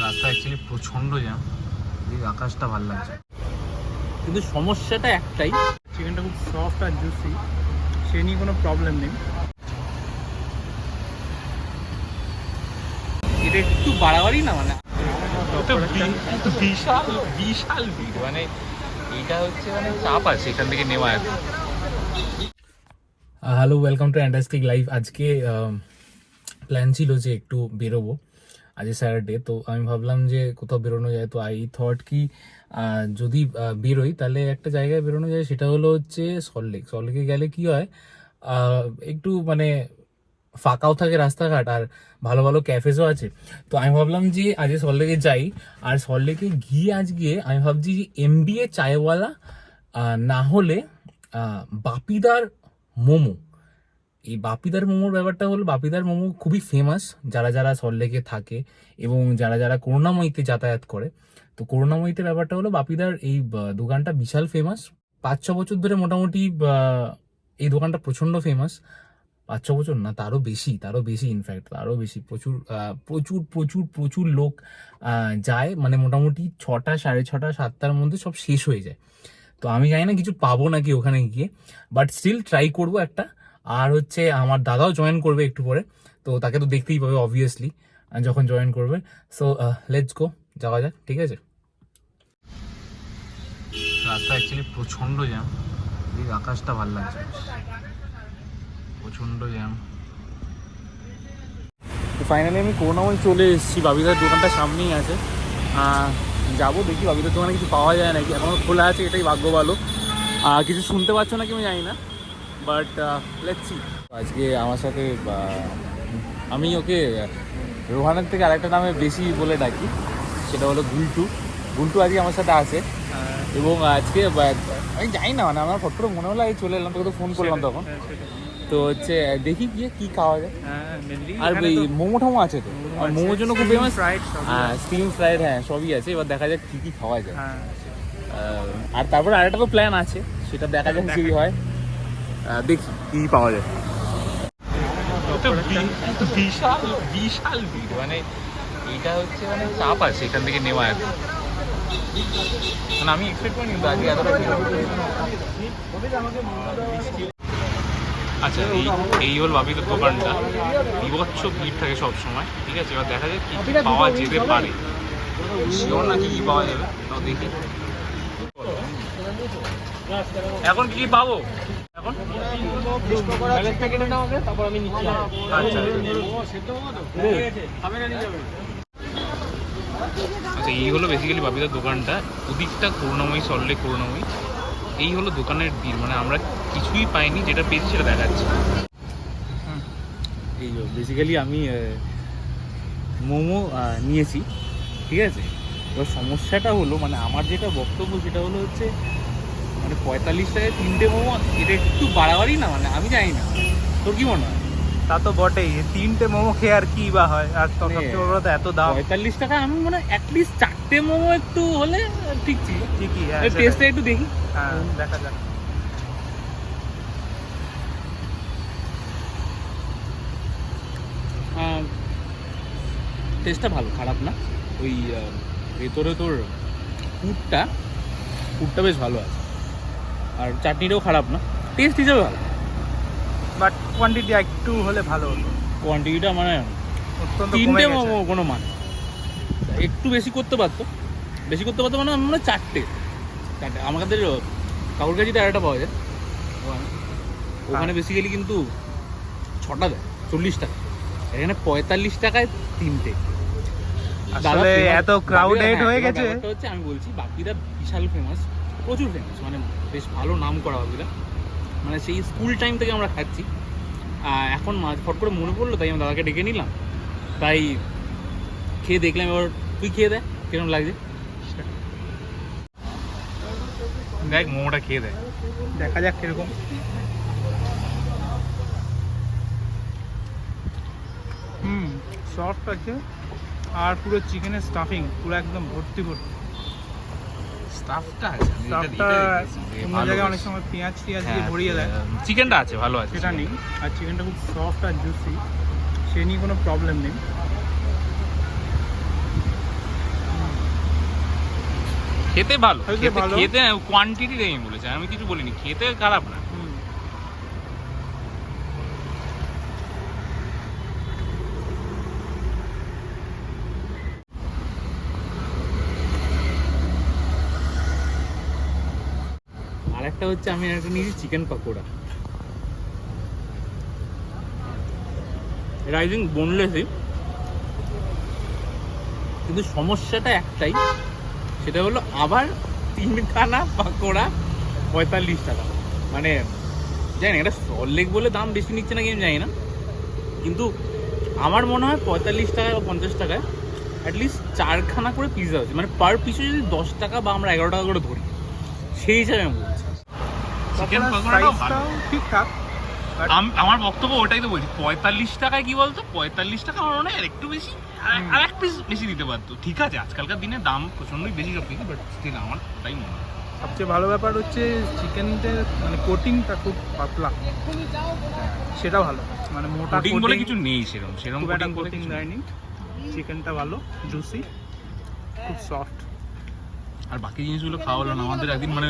রাস্তা অ্যাকচুয়ালি প্রচন্ড জ্যাম, এই আকাশটা ভালো লাগছে, কিন্তু সমস্যাটা একটাই, চিকেনটা খুব সফট আর জুসি, সে নিয়ে কোনো প্রবলেম নেই। এটা একটু বাড়াবাড়ি না, মানে বিশাল বিশাল ভিড়, মানে এটা হচ্ছে মানে চাপ আছে এখান থেকে নেওয়া। Hello, welcome to fantastic life. আজকে প্ল্যান ছিল যে একটু বেরোবো, আজ স্যাটারডে, তো আমি ভাবলাম যে কোথাও বেরোনো যায়। তো আই থট কি যদি বেরোই তাহলে একটা জায়গায় বেরোনো যায়, সেটা হলো হচ্ছে সল্টলেক। সল্টলেকে গেলে কি হয়, একটু মানে ফাঁকাও থাকে রাস্তাঘাট, আর ভালো ভালো ক্যাফেসও আছে। তো আমি ভাবলাম যে আজকে সল্টলেকে যাই, আর সল্টলেকে গিয়ে আজকে আমি ভাবছি যে MBA চায়ওয়ালা না হলে বাপিদার মোমো। এই বাপিদার মোমোর ব্যাপারটা হলো, বাপিদার মোমো খুবই ফেমাস যারা যারা সল্টলেকে থাকে এবং যারা যারা করুণাময়ীতে যাতায়াত করে। তো করুণাময়ীতে ব্যাপারটা হলো, বাপিদার এই দোকানটা বিশাল ফেমাস। 5-6 বছর ধরে মোটামুটি এই দোকানটা প্রচণ্ড ফেমাস। 5-6 বছর না, তারও বেশি ইনফ্যাক্ট তারও বেশি। প্রচুর প্রচুর প্রচুর প্রচুর লোক যায়, মানে মোটামুটি 6টা, 6:30, 7টার মধ্যে সব শেষ হয়ে যায়। তো আমি জানি না কিছু পাবো নাকি ওখানে গিয়ে, বাট স্টিল ট্রাই করবো একটা। আর হচ্ছে আমার দাদাও জয়েন করবে একটু পরে, তো তাকে তো দেখতেই পাবে অবভিয়াসলি যখন জয়েন করবে। সো লেটস গো, যাওয়া যাক, ঠিক আছে। রাস্তা অ্যাকচুয়ালি প্রচন্ড জ্যাম, এই আকাশটা ভালো লাগছে, প্রচন্ড জ্যাম। তো ফাইনালি আমি করুণাময়ী চলে এসেছি, বাপিদার দোকানটা সামনেই আছে। যাবো, দেখি বাপিদার দোকানে কিছু পাওয়া যায় নাকি, এখনও খোলা আছে, এটাই ভাগ্য ভালো। কিছু শুনতে পাচ্ছ নাকি আমি জানি না, বাট লেটস সি। আজকে আমার সাথে আমি ওকে রোহানের থেকে আরেকটা নামে বেশি বলে ডাকি, সেটা হলো গুলটু। গুলটু আজকে আমার সাথে আছে, এবং আজকে আমি জানি না, মানে আমার ফটো মনে হলো এই চলে এলাম, তোকে তো ফোন করলাম তখন। তো হচ্ছে দেখি গিয়ে কি খাওয়া যায়। আর এই মোমো টোমো আছে, তো মোমোর জন্য খুব ফেমাস, স্টিম ফ্রাইড, হ্যাঁ সবই আছে। এবার দেখা যাক কি কি খাওয়া যায়। আর তারপরে আরেকটা তো প্ল্যান আছে, সেটা দেখা যাক কি হয়, দেখি কি পাওয়া যায়। বিশাল বিশাল ভিড়, মানে এটা হচ্ছে মানে চাপ আছে এখান থেকে নেওয়া। মানে আমি এক্সপেক্ট করিনি কিন্তু আজকে এতটা ভিড় হবে। আচ্ছা, এই হল বাপিদার দোকানটা, বিভৎস ভিড় থাকে সব সময়, ঠিক আছে। এবার দেখা যায় কি কি পাওয়া যেতে পারে, শিওর না কি কি পাওয়া যাবে, তাও দেখি এখন কি কি পাবো। এখন তারপর আমি নিচ্ছি। আচ্ছা, আচ্ছা, এই হলো বেসিক্যালি বাপিদার দোকানটা, ওদিকটা করুণাময়ী, সল্টলেক করুণাময়ী। এই হলো দোকানের ডিল, মানে আমরা কিছুই পাইনি, যেটা পেয়েছি সেটা দেখাচ্ছি। এই বেসিক্যালি আমি মোমো নিয়েছি, ঠিক আছে। এবার সমস্যাটা হলো, মানে আমার যেটা বক্তব্য সেটা হলো হচ্ছে, মানে 45 টাকায় 3টে মোমো, এটা একটু বাড়াবাড়ি না, মানে আমি জানি না, তোর কি মনে হয়? তা তো বটেই, 3টে মোমো খেয়ে আর কি বা হয়, আর সবচেয়ে বড় কথা এত দাম। 45 টাকা আমি মানে অ্যাটলিস্ট 4টে মোমো একটু হলে ঠিকই, হ্যাঁ, টেস্টটা একটু দেখি। হ্যাঁ, দেখা যাক। টেস্টটা ভালো, খারাপ না। ওই ভেতরে তোর পুরটা বেশ ভালো আছে, আর চাটনিটাও খারাপ না, টেস্ট হিসেবে ভালো। বাট কোয়ান্টিটি একটু হলে ভালো হতো। কোয়ান্টিটিটা মানে অত্যন্ত 3টে মোমো কোনো মানে, একটু বেশি করতে পারতো মানে আমার মনে হয় 4টে। আমাদের কাকুর কাছে আরেকটা পাওয়া যায় ওখানে, বেসিক্যালি কিন্তু 6টা দেয় 40 টাকা, এখানে 45 টাকায় 3টে। আসলে এত ক্রাউডেড হয়ে গেছে। হচ্ছে আমি বলছি, বাপিদা বিশাল ফেমাস, প্রচুর ফেমাস, মানে বেশ ভালো নাম করা বাপিদা, মানে সেই স্কুল টাইম থেকে আমরা খাচ্ছি। এখন ফট করে মনে পড়লো, তাই আমি দাদাকে ডেকে নিলাম, তাই খেয়ে দেখলাম। এবার তুই খেয়ে দেয় কিরকম লাগছে, দেখ মোমোটা খেয়ে দেয়, দেখা যাক কিরকম। সফট আছে, আর পুরো চিকেনের স্টাফিং পুরো একদম ভর্তি ভর্তি। স্টাফটা আছে, স্টাফটা অন্য জায়গায় অনেক সময় পেঁয়াজ দিয়ে ভরিয়ে দেয়, চিকেনটা আছে, ভালো আছে, সেটা নেই। আর চিকেনটা খুব সফট আর জুসি, সে নিয়ে কোনো প্রবলেম নেই। খেতে ভালো, খেতে ভালো। খেতে কোয়ান্টিটি নেই বলেছে, আমি কিছু বলিনি, খেতে খারাপ না। আর একটা হচ্ছে আমি একটা নিয়েছি চিকেন পাকোড়া, রাইজিং বোনলেসই, কিন্তু সমস্যাটা একটাই, সেটা হলো আবার 3খানা পাকোড়া 45 টাকা। মানে জানি না এটা সল্টলেক বলে দাম বেশি নিচ্ছে নাকি আমি জানি না, কিন্তু আমার মনে হয় 45 টাকায় বা 50 টাকায় অ্যাটলিস্ট 4খানা করে পিৎজা আছে, মানে পার পিসে যদি 10 টাকা বা আমরা 11 টাকা করে ধরি, সেই হিসাবে আমি বলছি চিকেন পাকোড়াটাও ভালো, ঠিকঠাক। আমার বক্তব্য ওটাই তো বলছি। 45 টাকায় কি বলতো, 45 টাকা আমার মনে হয় একটু বেশি, আর এক পিস বেশি দিতে পারতো। ঠিক আছে আজকালকার দিনে দাম প্রচন্ডই বেশি সব কিছু, বাট স্টিল আমার তাই মনে হয়। সবচেয়ে ভালো ব্যাপার হচ্ছে চিকেনের মানে কোটিংটা খুব পাতলা, সেটা ভালো, মানে মোটা কোটিং বলে কিছু নেই, সেরকম কোটিং দেয়নি। চিকেনটা ভালো, জুসি, খুব সফট। আর বাকি জিনিসগুলো খাওয়া হলো না, আমাদের একদিন মানে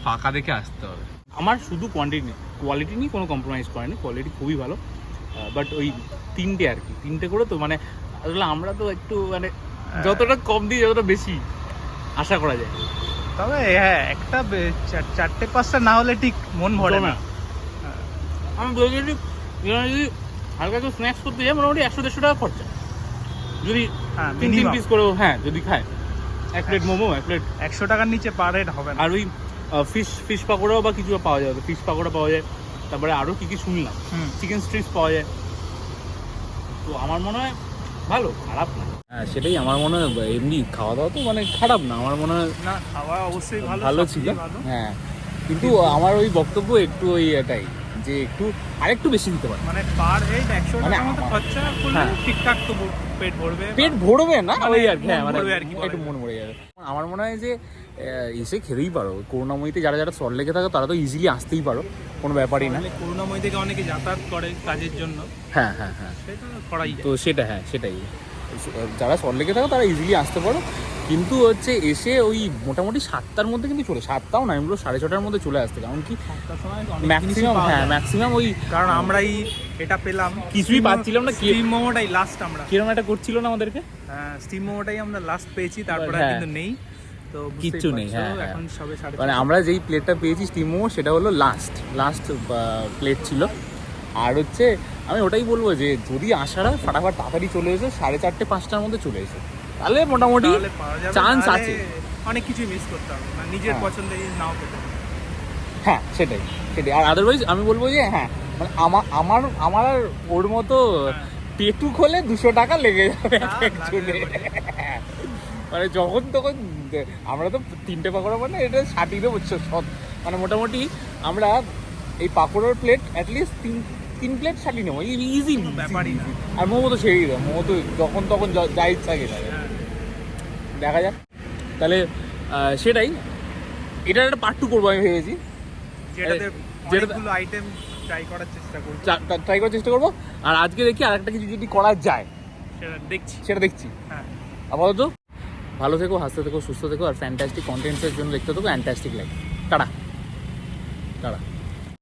ফাঁকা দেখে আসতে হবে। আমার শুধু কোয়ালিটি নিয়ে কোনো কম্প্রোমাইজ করেনি, কোয়ালিটি খুবই ভালো, বাট ওই 3টে আর কি, 3টে করে তো মানে আসলে আমরা তো একটু মানে যতটা কম দিই যতটা বেশি আশা করা যায়। তবে হ্যাঁ, একটা 4-5টা না হলে ঠিক মন ভরে না। আমি বলছি যদি হালকা একটু স্ন্যাক্স করতে যাই মোটামুটি 100-150 টাকা খরচা, যদি 3 পিস করেও হ্যাঁ যদি খায়, এক প্লেট মোমো, এক প্লেট 100 টাকার নিচে পার হেড হবে না। আর ওই ফিশ পাকোড়াও বা কিছু পাওয়া যাবে, ফিশ পাকোড়া পাওয়া যায়, তারপরে আরও কি শুনলাম চিকেন স্ট্রিপস পাওয়া যায়, তো আমার মনে হয় ভালো, খারাপ না। হ্যাঁ সেটাই আমার মনে হয়, এমনি খাওয়া দাওয়া তো মানে খারাপ না, আমার মনে হয় না, খাওয়া অবশ্যই ভালো ছিল। হ্যাঁ কিন্তু আমার ওই বক্তব্য একটু ওই এটাই যে একটু আরেকটু বেশি দিতে পারে, মানে পার হেড 100 মানে টাকার মতো খরচা করলে ঠিকঠাক তো পেট ভরবে, পেট ভরবে না মানে ওই আর কি, হ্যাঁ মানে ভরবে আর কি, একটু মন ভরে যাবে। আমার মনে হয় যে এসে খেতেই পারো, করুণাময়ীতে যারা যারা সল্টলেকে থাকে তারা তো ইজিলি আসতেই পারো, কোনো ব্যাপারই না। করুণাময়ী থেকে অনেকে যাতায়াত করে কাজের জন্য, হ্যাঁ হ্যাঁ হ্যাঁ সেটা করাই যায়। তো সেটা হ্যাঁ সেটাই, যারা সল্টলেকে থাকে তারা ইজিলি আসতে পারো, কিন্তু হচ্ছে এসে ওই মোটামুটি 7টার মধ্যে কিন্তু চলে, 7টাও না আমি বলবো 6:30টার মধ্যে চলে আসতে, কারণ কি ম্যাক্সিমাম হ্যাঁ ম্যাক্সিমাম ওই, কারণ আমরাই এটা পেলাম, কিছুই পাচ্ছিলাম না, স্টিম মোমোটাই লাস্ট, আমরা কিরকম একটা করছিল না আমাদেরকে, স্টিম মোমোটাই আমরা লাস্ট পেয়েছি, তারপরে হ্যাঁ। কিন্তু নেই, তো কিচ্ছু নেই। হ্যাঁ এখন সবে মানে আমরা যেই প্লেটটা পেয়েছি স্টিম মোমো সেটা হলো লাস্ট প্লেট ছিল। আর হচ্ছে আমি ওটাই বলবো যে যদি আসারা ফাটাফাট তাড়াতাড়ি চলে এসে 4:30-5টার মধ্যে চলে এসে, তাহলে মোটামুটি চান্স আছে। অনেক কিছু মিস করতে হবে না, নিজের পছন্দের নাও পেতে হবে। হ্যাঁ সেটাই আর আদারওয়াইজ আমি বলবো যে হ্যাঁ মানে আমার আর ওর মতো পেটুক হলে 200 টাকা লেগে যাবে অ্যাকচুয়ালি, মানে যখন তখন আমরা তো 3টে পাকোড়া মানে এটা 60 দেবো মানে মোটামুটি আমরা এই পাকোড়ার প্লেট অ্যাটলিস্ট 3 প্লেট 60 নেবো ইজি ব্যাপারই না। আর মোমো তো সেই দেবো, মোমো তো যখন তখন যা ইচ্ছা খেতে হবে, দেখা যাক তাহলে। সেটাই, এটার একটা পার্ট 2 করবো আমি ভেবেছি, যেটাতে অনেকগুলো আইটেম ট্রাই করার চেষ্টা করবো, আর আজকে দেখি আর একটা কিছু যদি করা যায় সেটা দেখছি। হ্যাঁ আপাতত ভালো থেকো, হাসতে থেকো, সুস্থ থেকো, আর ফ্যান্টাস্টিক কন্টেন্টসের জন্য দেখতে থাকো ফ্যান্টাস্টিক লাইফ। টাটা।